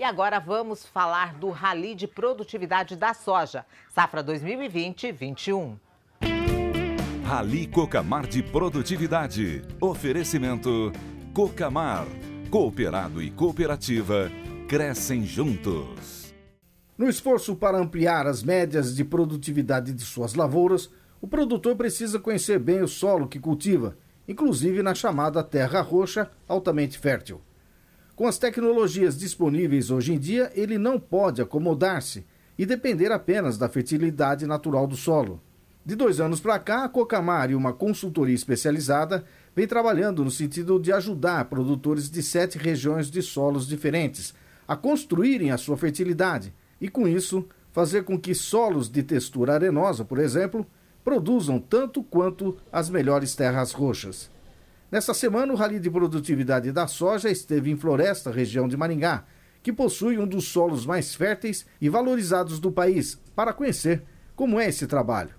E agora vamos falar do Rally de Produtividade da Soja, safra 2020-21. Rally Cocamar de Produtividade. Oferecimento Cocamar. Cooperado e cooperativa crescem juntos. No esforço para ampliar as médias de produtividade de suas lavouras, o produtor precisa conhecer bem o solo que cultiva, inclusive na chamada terra roxa altamente fértil. Com as tecnologias disponíveis hoje em dia, ele não pode acomodar-se e depender apenas da fertilidade natural do solo. De 2 anos para cá, a Cocamar e uma consultoria especializada vem trabalhando no sentido de ajudar produtores de 7 regiões de solos diferentes a construírem a sua fertilidade e, com isso, fazer com que solos de textura arenosa, por exemplo, produzam tanto quanto as melhores terras roxas. Nessa semana, o Rally de Produtividade da Soja esteve em Floresta, região de Maringá, que possui um dos solos mais férteis e valorizados do país, para conhecer como é esse trabalho.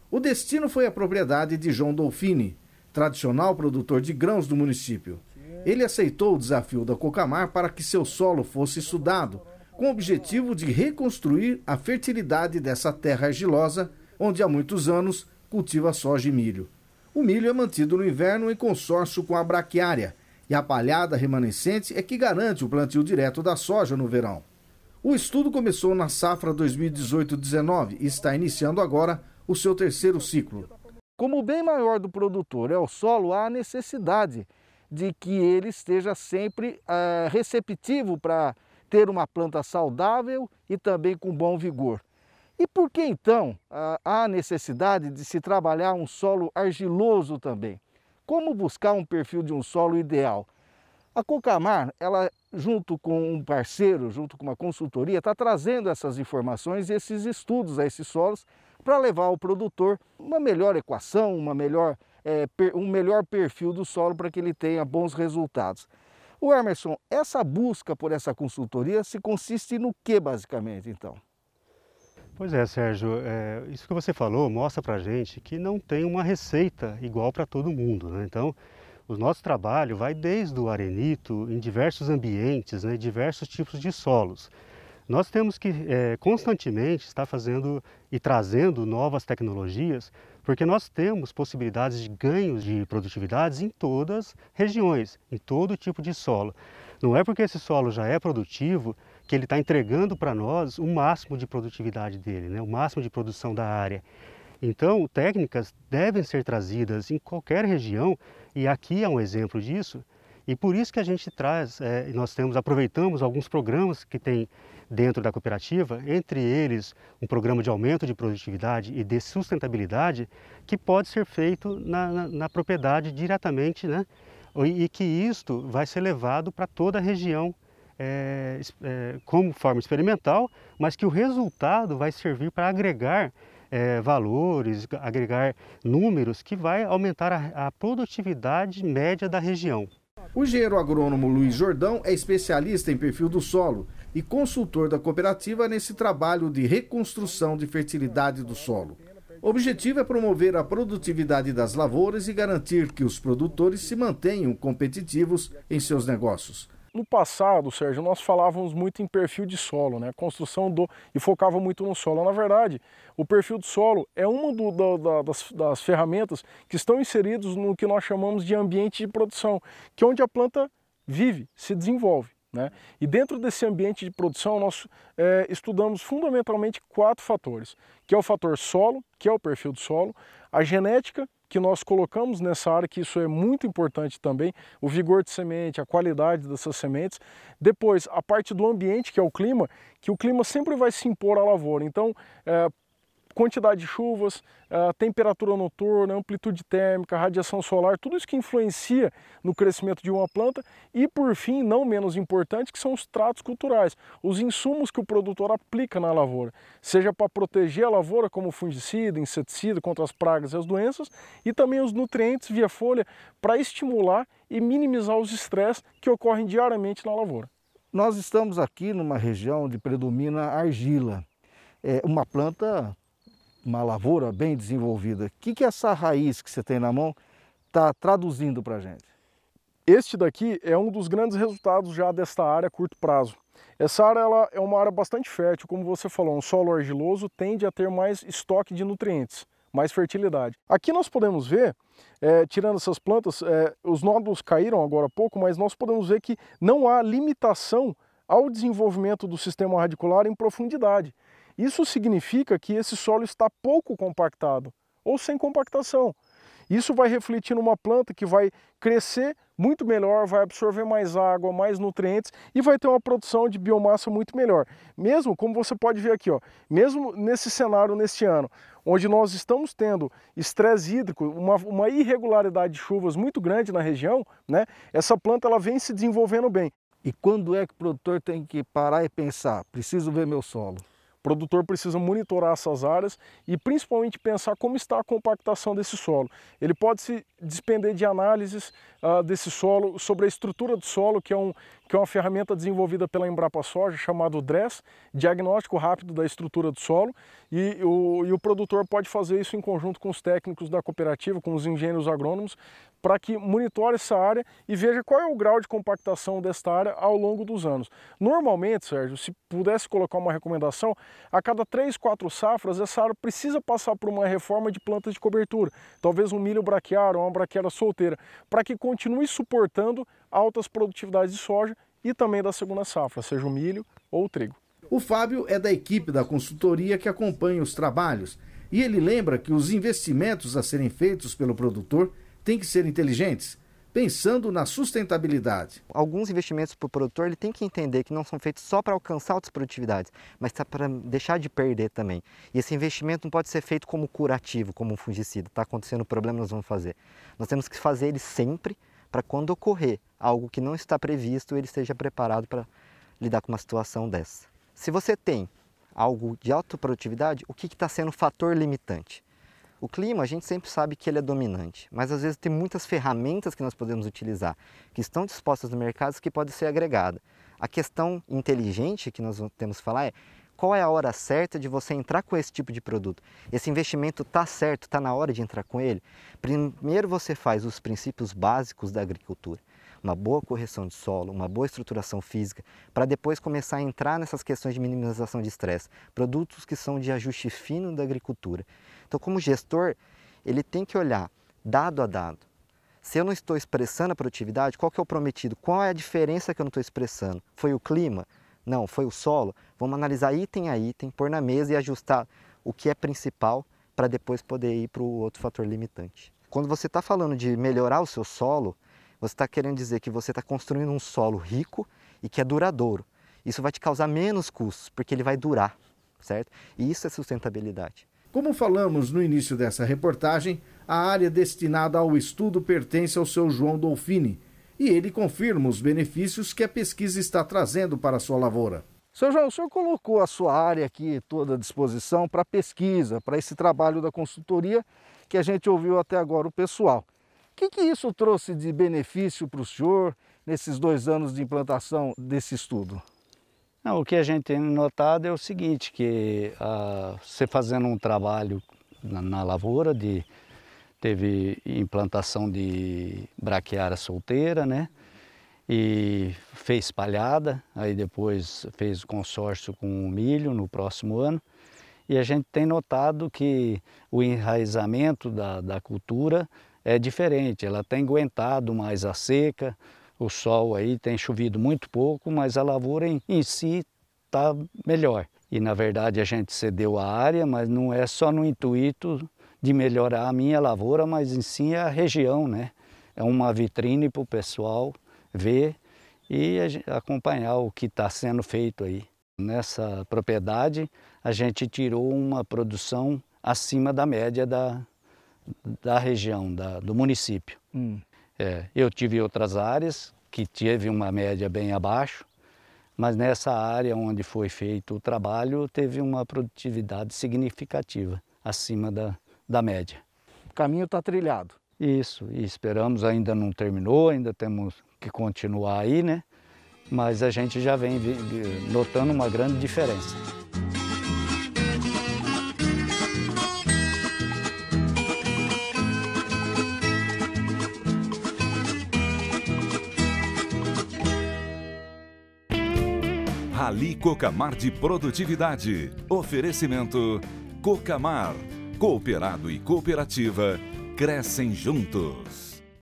O destino foi a propriedade de João Dolfini, tradicional produtor de grãos do município. Ele aceitou o desafio da Cocamar para que seu solo fosse estudado, com o objetivo de reconstruir a fertilidade dessa terra argilosa, onde há muitos anos cultiva soja e milho. O milho é mantido no inverno em consórcio com a braquiária, e a palhada remanescente é que garante o plantio direto da soja no verão. O estudo começou na safra 2018-19 e está iniciando agora o seu 3º ciclo. Como o bem maior do produtor é o solo, há a necessidade de que ele esteja sempre receptivo para ter uma planta saudável e também com bom vigor. E por que então há a necessidade de se trabalhar um solo argiloso também? Como buscar um perfil de um solo ideal? A Cocamar, ela junto com um parceiro, junto com uma consultoria, está trazendo essas informações e esses estudos a esses solos para levar ao produtor uma melhor equação, um melhor perfil do solo para que ele tenha bons resultados. O Emerson, essa busca por essa consultoria se consiste no que basicamente então? Pois é, Sérgio, isso que você falou mostra para a gente que não tem uma receita igual para todo mundo, né? Então, o nosso trabalho vai desde o arenito, em diversos ambientes, né, diversos tipos de solos. Nós temos que constantemente estar fazendo e trazendo novas tecnologias, porque nós temos possibilidades de ganhos de produtividades em todas as regiões, em todo tipo de solo. Não é porque esse solo já é produtivo que ele está entregando para nós o máximo de produtividade dele, né? O máximo de produção da área. Então, técnicas devem ser trazidas em qualquer região, e aqui é um exemplo disso, e por isso que a gente traz, aproveitamos alguns programas que tem dentro da cooperativa, entre eles um programa de aumento de produtividade e de sustentabilidade, que pode ser feito na propriedade diretamente, né? E que isto vai ser levado para toda a região como forma experimental, mas que o resultado vai servir para agregar valores, agregar números que vai aumentar a produtividade média da região. O engenheiro agrônomo Luiz Jordão é especialista em perfil do solo e consultor da cooperativa nesse trabalho de reconstrução de fertilidade do solo. O objetivo é promover a produtividade das lavouras e garantir que os produtores se mantenham competitivos em seus negócios. No passado, Sérgio, nós falávamos muito em perfil de solo, né? Construção e focava muito no solo. Na verdade, o perfil de solo é uma das ferramentas que estão inseridos no que nós chamamos de ambiente de produção, que é onde a planta vive, se desenvolve, né? E dentro desse ambiente de produção, nós estudamos fundamentalmente 4 fatores, que é o fator solo, que é o perfil do solo, a genética, que nós colocamos nessa área, que isso é muito importante também, o vigor de semente, a qualidade dessas sementes. Depois, a parte do ambiente, que é o clima, que o clima sempre vai se impor à lavoura. Então, quantidade de chuvas, temperatura noturna, amplitude térmica, radiação solar, tudo isso que influencia no crescimento de uma planta. E, por fim, não menos importante, que são os tratos culturais, os insumos que o produtor aplica na lavoura, seja para proteger a lavoura como fungicida, inseticida contra as pragas e as doenças, e também os nutrientes via folha para estimular e minimizar os estresses que ocorrem diariamente na lavoura. Nós estamos aqui numa região onde predomina a argila, uma planta, uma lavoura bem desenvolvida. O que essa raiz que você tem na mão está traduzindo para a gente? Este daqui é um dos grandes resultados já desta área a curto prazo. Essa área ela é uma área bastante fértil, como você falou, um solo argiloso tende a ter mais estoque de nutrientes, mais fertilidade. Aqui nós podemos ver, tirando essas plantas, os nódulos caíram agora há pouco, mas nós podemos ver que não há limitação ao desenvolvimento do sistema radicular em profundidade. Isso significa que esse solo está pouco compactado ou sem compactação. Isso vai refletir numa planta que vai crescer muito melhor, vai absorver mais água, mais nutrientes e vai ter uma produção de biomassa muito melhor. Mesmo, como você pode ver aqui, ó, mesmo nesse cenário, neste ano, onde nós estamos tendo estresse hídrico, uma irregularidade de chuvas muito grande na região, né, essa planta ela vem se desenvolvendo bem. E quando é que o produtor tem que parar e pensar, preciso ver meu solo? O produtor precisa monitorar essas áreas e principalmente pensar como está a compactação desse solo. Ele pode se despender de análises desse solo, sobre a estrutura do solo, que é uma ferramenta desenvolvida pela Embrapa Soja, chamado DRESS, Diagnóstico Rápido da Estrutura do Solo, e o produtor pode fazer isso em conjunto com os técnicos da cooperativa, com os engenheiros agrônomos, para que monitore essa área e veja qual é o grau de compactação desta área ao longo dos anos. Normalmente, Sérgio, se pudesse colocar uma recomendação, a cada 3, 4 safras, essa área precisa passar por uma reforma de plantas de cobertura, talvez um milho braquiário ou uma braquiária solteira, para que continue suportando altas produtividades de soja e também da segunda safra, seja o milho ou o trigo. O Fábio é da equipe da consultoria que acompanha os trabalhos e ele lembra que os investimentos a serem feitos pelo produtor têm que ser inteligentes, pensando na sustentabilidade. Alguns investimentos para o produtor ele tem que entender que não são feitos só para alcançar altas produtividades, mas para deixar de perder também. E esse investimento não pode ser feito como curativo, como um fungicida. Está acontecendo o problema, nós vamos fazer. Nós temos que fazer ele sempre para quando ocorrer algo que não está previsto, ele esteja preparado para lidar com uma situação dessa. Se você tem algo de alta produtividade, o que está sendo o fator limitante? O clima, a gente sempre sabe que ele é dominante, mas às vezes tem muitas ferramentas que nós podemos utilizar, que estão dispostas no mercado, que podem ser agregadas. A questão inteligente que nós temos que falar é qual é a hora certa de você entrar com esse tipo de produto. Esse investimento está certo, está na hora de entrar com ele? Primeiro você faz os princípios básicos da agricultura. Uma boa correção de solo, uma boa estruturação física, para depois começar a entrar nessas questões de minimização de estresse, produtos que são de ajuste fino da agricultura. Então, como gestor, ele tem que olhar dado a dado. Se eu não estou expressando a produtividade, qual que é o prometido? Qual é a diferença que eu não estou expressando? Foi o clima? Não, foi o solo? Vamos analisar item a item, pôr na mesa e ajustar o que é principal para depois poder ir para o outro fator limitante. Quando você está falando de melhorar o seu solo, você está querendo dizer que você está construindo um solo rico e que é duradouro. Isso vai te causar menos custos, porque ele vai durar, certo? E isso é sustentabilidade. Como falamos no início dessa reportagem, a área destinada ao estudo pertence ao seu João Dolfini e ele confirma os benefícios que a pesquisa está trazendo para a sua lavoura. Seu João, o senhor colocou a sua área aqui toda à disposição para pesquisa, para esse trabalho da consultoria que a gente ouviu até agora o pessoal. O que isso trouxe de benefício para o senhor nesses 2 anos de implantação desse estudo? Não, o que a gente tem notado é o seguinte, que você fazendo um trabalho na lavoura, teve implantação de braquiária solteira, né? E fez espalhada, aí depois fez o consórcio com o milho no próximo ano. E a gente tem notado que o enraizamento da cultura é diferente, ela tem aguentado mais a seca, o sol aí tem chovido muito pouco, mas a lavoura em si está melhor. E na verdade a gente cedeu a área, mas não é só no intuito de melhorar a minha lavoura, mas em si a região, né? É uma vitrine para o pessoal ver e acompanhar o que está sendo feito aí. Nessa propriedade a gente tirou uma produção acima da média da região, do município. Eu tive outras áreas que teve uma média bem abaixo, mas nessa área onde foi feito o trabalho teve uma produtividade significativa, acima da média. O caminho está trilhado. Isso, e esperamos, ainda não terminou, ainda temos que continuar aí, né? Mas a gente já vem notando uma grande diferença. Rally Cocamar de Produtividade. Oferecimento Cocamar. Cooperado e cooperativa crescem juntos.